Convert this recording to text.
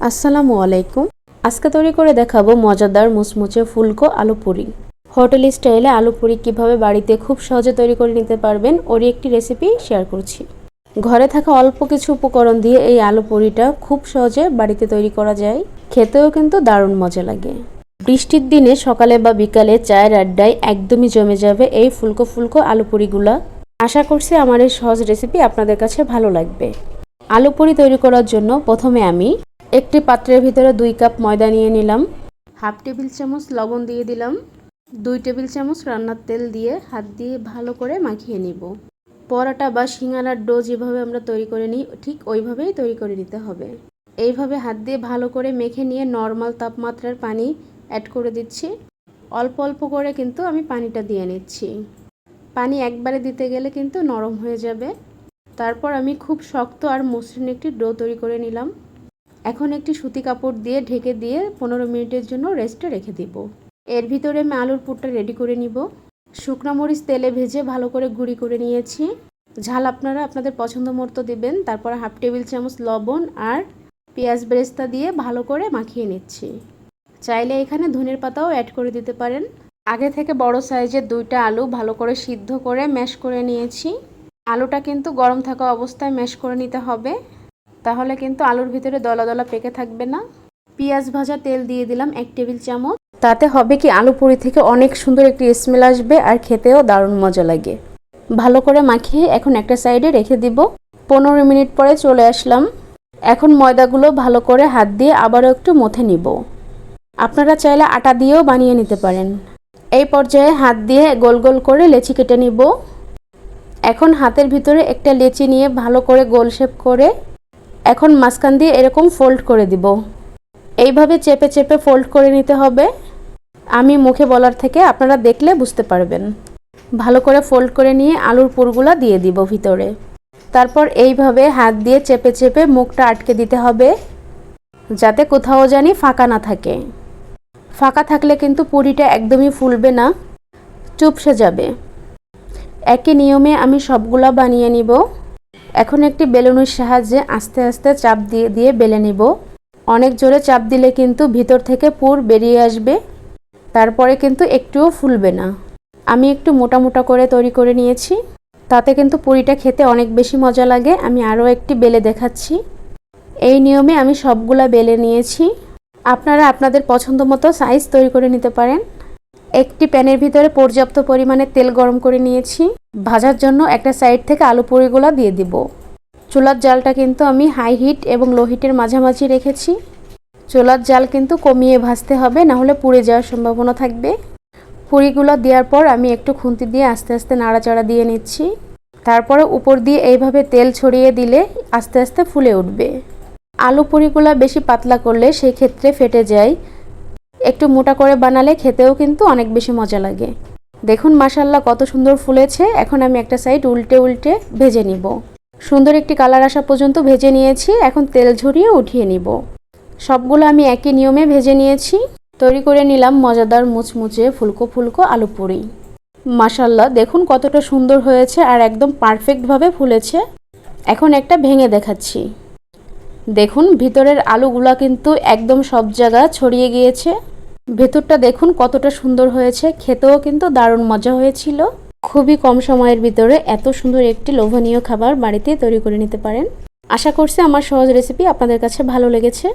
আসসালামু আলাইকুম। আজকে তৈরি করে দেখাবো মজাদার মুচমুচে ফুলকো আলু পুরি। হোটেল স্টাইলে আলু পুরি কিভাবে বাড়িতে খুব সহজে তৈরি করে নিতে পারবেন ওরই একটি রেসিপি শেয়ার করছি। ঘরে থাকা অল্প কিছু উপকরণ দিয়ে এই আলু পুরিটা খুব সহজে বাড়িতে তৈরি করা যায়, খেতেও কিন্তু দারুণ মজা লাগে। বৃষ্টির দিনে সকালে বা বিকালে চায়ের আড্ডায় একদমই জমে যাবে এই ফুলকো ফুলকো আলু পুরিগুলা। আশা করছি আমার এই সহজ রেসিপি আপনাদের কাছে ভালো লাগবে। আলু পুরি তৈরি করার জন্য প্রথমে আমি একটি পাত্রের ভিতরে 2 কাপ ময়দা নিয়ে নিলাম, হাফ টেবিল চামচ লবণ দিয়ে দিলাম, 2 টেবিল চামচ রান্নার তেল দিয়ে হাত দিয়ে ভালো করে মাখিয়ে নিব। পরোটা বা সিঙ্গারার ডো যেভাবে আমরা তৈরি করে নিই ঠিক ওইভাবেই তৈরি করে নিতে হবে। এইভাবে হাত দিয়ে ভালো করে মেখে নিয়ে নর্মাল তাপমাত্রার পানি অ্যাড করে দিচ্ছি। অল্প অল্প করে কিন্তু আমি পানিটা দিয়ে নিচ্ছি। পানি একবারে দিতে গেলে কিন্তু নরম হয়ে যাবে। তারপর আমি খুব শক্ত আর মসৃণ একটি ডো তৈরি করে নিলাম। এখন একটি সুতি কাপড় দিয়ে ঢেকে দিয়ে 15 মিনিটের জন্য রেস্টে রেখে দিব। এর ভিতরে আমি আলুর পুরটা রেডি করে নিব। শুকনো মরিচ তেলে ভেজে ভালো করে গুঁড়ি করে নিয়েছি। ঝাল আপনারা আপনাদের পছন্দ মতো দিবেন। তারপর হাফ টেবিল চামচ লবণ আর পেঁয়াজ বেরেস্তা দিয়ে ভালো করে মাখিয়ে নিচ্ছি। চাইলে এখানে ধনের পাতাও অ্যাড করে দিতে পারেন। আগে থেকে বড় সাইজের 2টা আলু ভালো করে সিদ্ধ করে ম্যাশ করে নিয়েছি। আলুটা কিন্তু গরম থাকা অবস্থায় ম্যাশ করে নিতে হবে, তাহলে কিন্তু আলুর ভিতরে দলা দলা পেকে থাকবে না। পেঁয়াজ ভাজা তেল দিয়ে দিলাম 1 টেবিল চামচ। তাতে হবে কি আলু পুরি থেকে অনেক সুন্দর একটি স্মেল আসবে আর খেতেও দারুণ মজা লাগে। ভালো করে মাখিয়ে এখন একটা সাইডে রেখে দিব। 15 মিনিট পরে চলে আসলাম। এখন ময়দাগুলো ভালো করে হাত দিয়ে আবারও একটু মথে নিব। আপনারা চাইলে আটা দিয়েও বানিয়ে নিতে পারেন। এই পর্যায়ে হাত দিয়ে গোল গোল করে লেচি কেটে নিব। এখন হাতের ভিতরে একটা লেচি নিয়ে ভালো করে গোল শেপ করে এখন মাঝখান দিয়ে এরকম ফোল্ড করে দিব। এইভাবে চেপে চেপে ফোল্ড করে নিতে হবে। আমি মুখে বলার থেকে আপনারা দেখলে বুঝতে পারবেন। ভালো করে ফোল্ড করে নিয়ে আলুর পুরগুলা দিয়ে দিব ভিতরে। তারপর এইভাবে হাত দিয়ে চেপে চেপে মুখটা আটকে দিতে হবে, যাতে কোথাও জানি ফাঁকা না থাকে। ফাঁকা থাকলে কিন্তু পুরিটা একদমই ফুলবে না, চুপসে যাবে। একই নিয়মে আমি সবগুলা বানিয়ে নিব। এখন একটি বেলুনের সাহায্যে আস্তে আস্তে চাপ দিয়ে দিয়ে বেলে নিব। অনেক জোরে চাপ দিলে কিন্তু ভিতর থেকে পুর বেরিয়ে আসবে, তারপরে কিন্তু একটুও ফুলবে না। আমি একটু মোটা মোটা করে তৈরি করে নিয়েছি, তাতে কিন্তু পুরিটা খেতে অনেক বেশি মজা লাগে। আমি আরও একটি বেলে দেখাচ্ছি। এই নিয়মে আমি সবগুলা বেলে নিয়েছি। আপনারা আপনাদের পছন্দ মতো সাইজ তৈরি করে নিতে পারেন। একটি প্যানের ভিতরে পর্যাপ্ত পরিমাণে তেল গরম করে নিয়েছি। ভাজার জন্য একটা সাইড থেকে আলু পুরিগুলো দিয়ে দিব। চুলার জালটা কিন্তু আমি হাই হিট এবং লো হিটের মাঝামাঝি রেখেছি। চুলার জাল কিন্তু কমিয়ে ভাজতে হবে, না হলে পুড়ে যাওয়ার সম্ভাবনা থাকবে। পুরিগুলো দেওয়ার পর আমি একটু খুন্তি দিয়ে আস্তে আস্তে নাড়াচাড়া দিয়ে নিচ্ছি। তারপরে উপর দিয়ে এইভাবে তেল ছড়িয়ে দিলে আস্তে আস্তে ফুলে উঠবে। আলু পুরিগুলো বেশি পাতলা করলে সেই ক্ষেত্রে ফেটে যায়। একটু মোটা করে বানালে খেতেও কিন্তু অনেক বেশি মজা লাগে। দেখুন মাশাআল্লাহ কত সুন্দর ফুলেছে। এখন আমি একটা সাইড উল্টে উল্টে ভেজে নিব। সুন্দর একটি কালার আসা পর্যন্ত ভেজে নিয়েছি। এখন তেল ঝরিয়ে উঠিয়ে নিব। সবগুলো আমি একই নিয়মে ভেজে নিয়েছি। তৈরি করে নিলাম মজাদার মুচমুচে ফুলকো ফুলকো আলু পুরি। মাশাআল্লাহ দেখুন কতটা সুন্দর হয়েছে আর একদম পারফেক্টভাবে ফুলেছে। এখন একটা ভেঙে দেখাচ্ছি। দেখুন ভিতরের আলুগুলা কিন্তু একদম সব জায়গা ছড়িয়ে গিয়েছে। ভেতরটা দেখুন কতটা সুন্দর হয়েছে, খেতেও কিন্তু দারুণ মজা হয়েছিল। খুবই কম সময়ের ভিতরে এত সুন্দর একটি লোভনীয় খাবার বাড়িতে তৈরি করে নিতে পারেন। আশা করছি আমার সহজ রেসিপি আপনাদের কাছে ভালো লেগেছে।